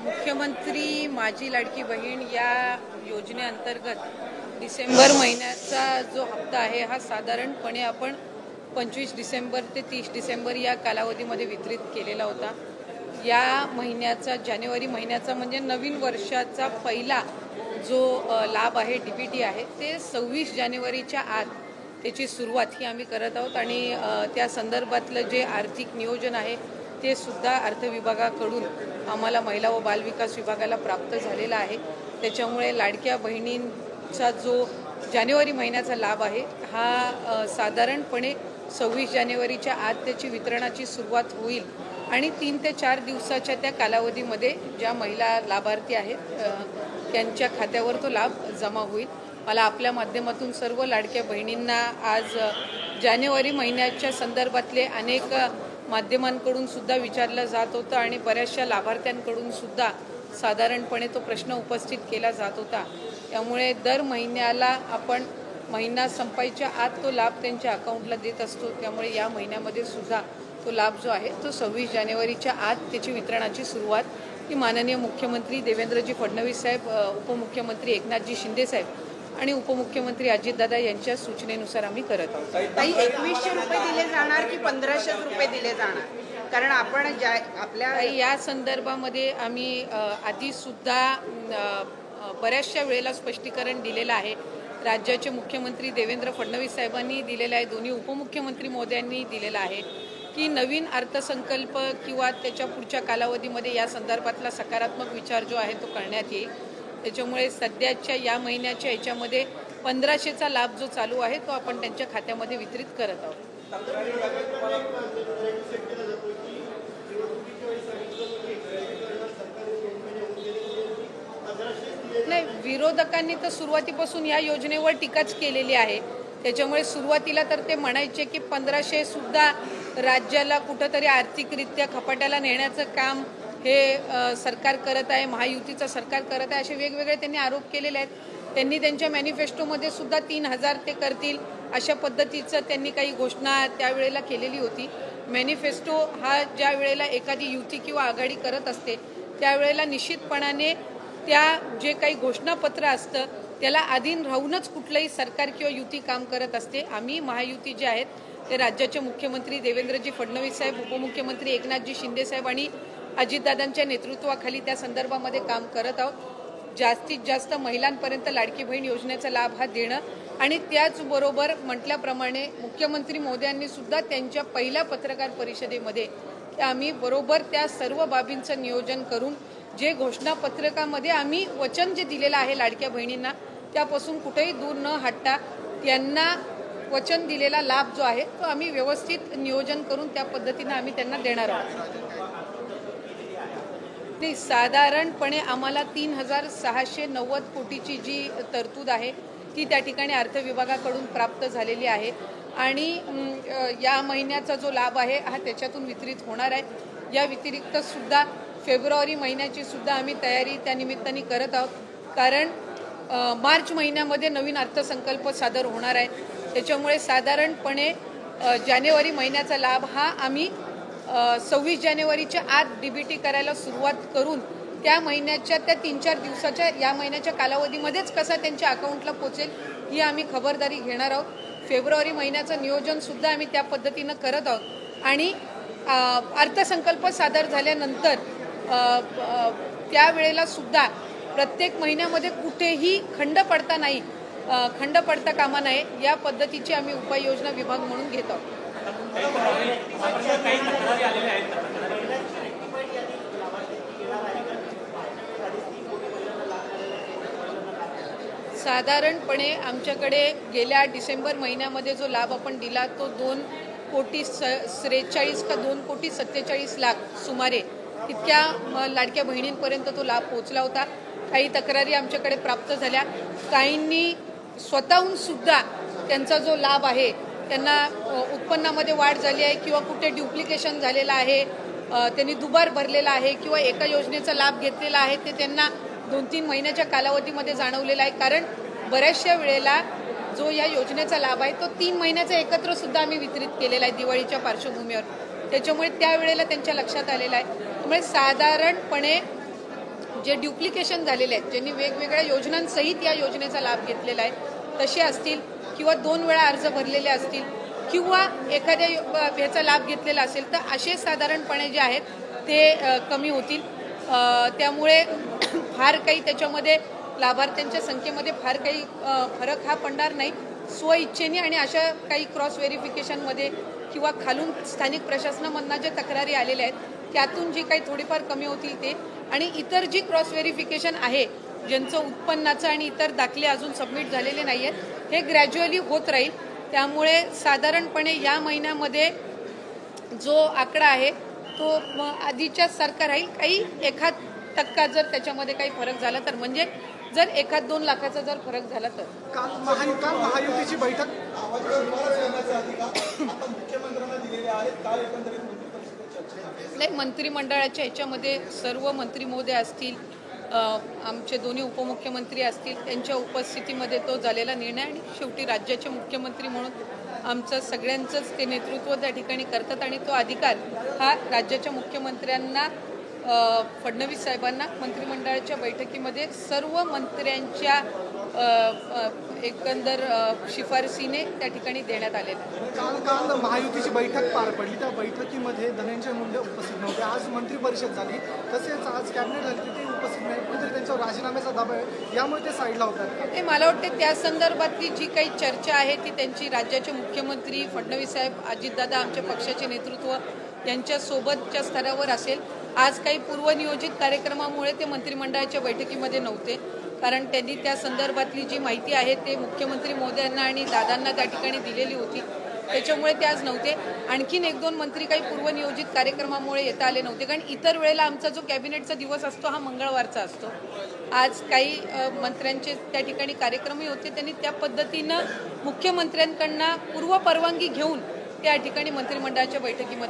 मुख्यमंत्री माझी लाडकी बहीण या योजनेअंतर्गत डिसेंबर महिन्याचा जो हप्ता आहे हा साधारणपणे आपण 25 डिसेंबर ते 30 डिसेंबर या कालावधीमध्ये वितरित केलेला होता। या महिन्याचा जानेवारी महिन्याचा म्हणजे नवीन वर्षाचा पहिला जो लाभ आहे डीबीटी आहे ते 26 जानेवारीच्या आत त्याची सुरुवात ही आम्ही करत आहोत आणि त्या संदर्भातलं जे आर्थिक नियोजन आहे ते सुद्धा अर्थ विभागाकडून आम्हाला महिला व बालविकास विभागाला प्राप्त झालेला आहे। त्याच्यामुळे लाडक्या बहिणींचा जो जानेवारी महिन्याचा लाभ आहे हा साधारणपणे 26 जानेवारीच्या आत त्याची वितरणाची सुरुवात होईल आणि 3 ते 4 दिवसाच्या त्या कालावधीमध्ये ज्या महिला लाभार्थी आहेत त्यांच्या खात्यावर तो लाभ जमा होईल। मला आपल्या माध्यमातून सर्व लाडक्या बहिणींना आज जानेवारी महिन्याच्या संदर्भातले अनेक माध्यमांकडून सुद्धा विचारलं जात होतं आणि बऱ्याचशा लाभार्थ्यांकडून सुद्धा साधारणपणे तो प्रश्न उपस्थित केला जात होता। त्यामुळे दर महिन्याला आपण महिना संपायच्या आत तो लाभ त्यांच्या अकाउंटला देत असतो। त्यामुळे या महिन्यामध्ये सुद्धा तो लाभ जो आहे तो 26 जानेवारीच्या आत त्याची वितरणाची सुरुवात ही माननीय मुख्यमंत्री देवेंद्रजी फडणवीस साहेब, उपमुख्यमंत्री एकनाथजी शिंदे साहेब आणि उपमुख्यमंत्री अजितदादा यांच्या सूचनेनुसार आम्ही करत आहोत। ताई 2100 रुपये दिले जाणार की 1500 रुपये दिले जाणार? कारण आपण आपल्या या संदर्भामध्ये आम्ही आधी सुद्धा बऱ्याचशा वेळेला स्पष्टीकरण दिलेलं आहे। राज्याचे मुख्यमंत्री देवेंद्र फडणवीस साहेबांनी दिलेलं आहे, दोन्ही उपमुख्यमंत्री महोदयांनी दिलेलं आहे की नवीन अर्थसंकल्प किंवा त्याच्या पुढच्या कालावधीमध्ये या संदर्भातला सकारात्मक विचार जो आहे तो करण्यात येईल। त्याच्यामुळे सध्याच्या या महिन्याच्या याच्यामध्ये 1500चा लाभ जो चालू आहे तो आपण त्यांच्या खात्यामध्ये वितरित करत आहोत। नाही, विरोधकांनी तर सुरुवातीपासून या योजनेवर टीकाच केलेली आहे। त्याच्यामुळे सुरुवातीला तर ते म्हणायचे की 1500 सुद्धा राज्याला कुठंतरी आर्थिकरित्या खपाट्याला नेण्याचं काम हे सरकार करत आहे, महायुतीचं सरकार करत आहे, असे वेगवेगळे त्यांनी आरोप केलेले आहेत। त्यांनी त्यांच्या मॅनिफेस्टोमध्ये सुद्धा 3000 ते करतील अशा पद्धतीचं त्यांनी काही घोषणा त्यावेळेला केलेली होती। मॅनिफेस्टो हा ज्या वेळेला एखादी युती किंवा आघाडी करत असते त्यावेळेला निश्चितपणाने त्या जे काही घोषणापत्र असतं त्याला अधीन राहूनच कुठलंही सरकार किंवा युती काम करत असते। आम्ही महायुती जे आहेत ते राज्याचे मुख्यमंत्री देवेंद्रजी फडणवीस साहेब, उपमुख्यमंत्री एकनाथजी शिंदे साहेब आणि अजितदादांच्या नेतृत्वाखाली त्या संदर्भामध्ये काम करत आहोत। जास्तीत जास्त महिलांपर्यंत लाडकी बहीण योजनेचा लाभ हा देणं आणि त्याचबरोबर म्हटल्याप्रमाणे मुख्यमंत्री महोदयांनी सुद्धा त्यांच्या पहिल्या पत्रकार परिषदेमध्ये आम्ही बरोबर त्या सर्व बाबींचं नियोजन करून जे घोषणापत्रकामध्ये आम्ही वचन जे दिलेलं आहे लाडक्या बहिणींना त्यापासून कुठेही दूर न हटता त्यांना वचन दिलेला लाभ जो आहे तो आम्ही व्यवस्थित नियोजन करून त्या पद्धतीने आम्ही त्यांना देणार आहोत। नाही, साधारणपणे आम्हाला 3690 कोटीची जी तरतूद आहे ती त्या ठिकाणी अर्थ विभागाकडून प्राप्त झालेली आहे आणि या महिन्याचा जो लाभ आहे हा त्याच्यातून वितरित होणार आहे। या व्यतिरिक्त सुद्धा फेब्रुवारी महिन्याची सुद्धा आम्ही तयारी त्या निमित्ताने करत आहोत कारण मार्च महिन्यामध्ये नवीन अर्थसंकल्प सादर होणार आहे। त्याच्यामुळे साधारणपणे जानेवारी महिन्याचा लाभ हा आम्ही 26 जानेवारीच्या आत डीबीटी करायला सुरुवात करून त्या महिन्याच्या त्या 3-4 दिवसाच्या या महिन्याच्या कालावधीमध्येच कसा त्यांच्या अकाउंटला पोचेल ही आम्ही खबरदारी घेणार आहोत। फेब्रुवारी महिन्याचं नियोजन सुद्धा आम्ही त्या पद्धतीनं करत आहोत आणि अर्थसंकल्प सादर झाल्यानंतर त्यावेळेला सुद्धा प्रत्येक महिन्यामध्ये कुठेही खंड पडता कामा नये या पद्धतीची आम्ही उपाययोजना विभाग म्हणून घेत आहोत। साधारणपणे आमच्याकडे गेल्या डिसेंबर महिन्यामध्ये जो लाभ आपण दिला तो 2,43 का 2,47 सुमारे इतक्या लाडक्या बहिणींपर्यंत तो लाभ पोहोचला होता। काही तक्रारी आमच्याकडे प्राप्त झाल्या, काहींनी स्वतःहून सुद्धा त्यांचा जो लाभ आहे त्यांना उत्पन्नामध्ये वाढ झाली आहे किंवा कुठे ड्युप्लिकेशन झालेलं आहे, त्यांनी दुबार भरलेला आहे किंवा एका योजनेचा लाभ घेतलेला आहे ते त्यांना 2-3 महिन्याच्या कालावधीमध्ये जाणवलेला आहे। कारण बऱ्याचशा वेळेला जो या योजनेचा लाभ आहे तो 3 महिन्याचा एकत्र सुद्धा आम्ही वितरित केलेला आहे दिवाळीच्या पार्श्वभूमीवर। त्याच्यामुळे त्यावेळेला त्यांच्या लक्षात आलेलं आहे। त्यामुळे साधारणपणे जे ड्युप्लिकेशन झालेले आहेत, ज्यांनी वेगवेगळ्या योजनांसहित या योजनेचा लाभ घेतलेला आहे तसे असतील किंवा 2 वेळा अर्ज भरलेले असतील किंवा एखाद्या ह्याचा लाभ घेतलेला असेल तर असे साधारणपणे जे आहेत ते कमी होतील. त्यामुळे फार काही त्याच्यामध्ये लाभार्थ्यांच्या संख्येमध्ये फार काही फरक हा पडणार नाही. स्वइच्छेने आणि अशा काही क्रॉस व्हेरिफिकेशनमध्ये किंवा खालून स्थानिक प्रशासनामधनं ज्या तक्रारी आलेल्या आहेत त्यातून जी काही थोडीफार कमी होतील ते, आणि इतर जी क्रॉस व्हेरिफिकेशन आहे ज्यांचं उत्पन्नाचं आणि इतर दाखले अजून सबमिट झालेले नाही आहेत हे ग्रॅज्युअली होत राहील. त्यामुळे साधारणपणे या महिन्यामध्ये जो आकडा आहे तो आधीच्याच सारखा राहील. काही 1% जर त्याच्यामध्ये काही फरक झाला तर, म्हणजे जर 1-2 लाखाचा जर फरक झाला तर. काल महायुतीची बैठक नाही, मंत्रिमंडळाच्या ह्याच्यामध्ये सर्व मंत्री महोदय असतील, आमचे दोन्ही उपमुख्यमंत्री असतील, त्यांच्या उपस्थितीमध्ये तो झालेला निर्णय, आणि शेवटी राज्याचे मुख्यमंत्री म्हणून आमचं सगळ्यांचंच ते नेतृत्व त्या ठिकाणी करतात आणि तो अधिकार हा राज्याच्या मुख्यमंत्र्यांना, फडणवीस साहेबांना मंत्रिमंडळाच्या बैठकीमध्ये सर्व मंत्र्यांच्या एकंदर शिफारसीने त्या ठिकाणी देण्यात आलेला आहे. काल महायुतीची बैठक पार पडली. त्या बैठकीमध्ये धनंजय मुंडे उपस्थित नव्हते. आज मंत्री परिषद झाली, तसेच आज कॅबिनेट झाली, तिथे उपस्थित नाही. कुठेतरी त्यांच्यावर राजीनाम्याचा दबाव आहे, यामुळे ते साईडला होतात. ते मला वाटते त्या संदर्भातली जी काही चर्चा आहे ती त्यांची राज्याचे मुख्यमंत्री फडणवीस साहेब, अजितदादा, आमच्या पक्षाचे नेतृत्व यांच्या सोबतच्या स्तरावर असेल. आज काही पूर्वनियोजित कार्यक्रमामुळे ते मंत्रिमंडळाच्या बैठकीमध्ये नव्हते, कारण त्यांनी त्या संदर्भातली जी माहिती आहे ते मुख्यमंत्री महोदयांना आणि दादांना त्या ठिकाणी दिलेली होती, त्याच्यामुळे ते आज नव्हते. आणखीन 1-2 मंत्री काही पूर्वनियोजित कार्यक्रमामुळे येता आले नव्हते, कारण इतर वेळेला आमचा जो कॅबिनेटचा दिवस असतो हा मंगळवारचा असतो. आज काही मंत्र्यांचे त्या ठिकाणी कार्यक्रमही होते. त्यांनी त्या पद्धतीनं मुख्यमंत्र्यांकडनं पूर्व परवानगी घेऊन त्या ठिकाणी मंत्रिमंडळाच्या बैठकीमध्ये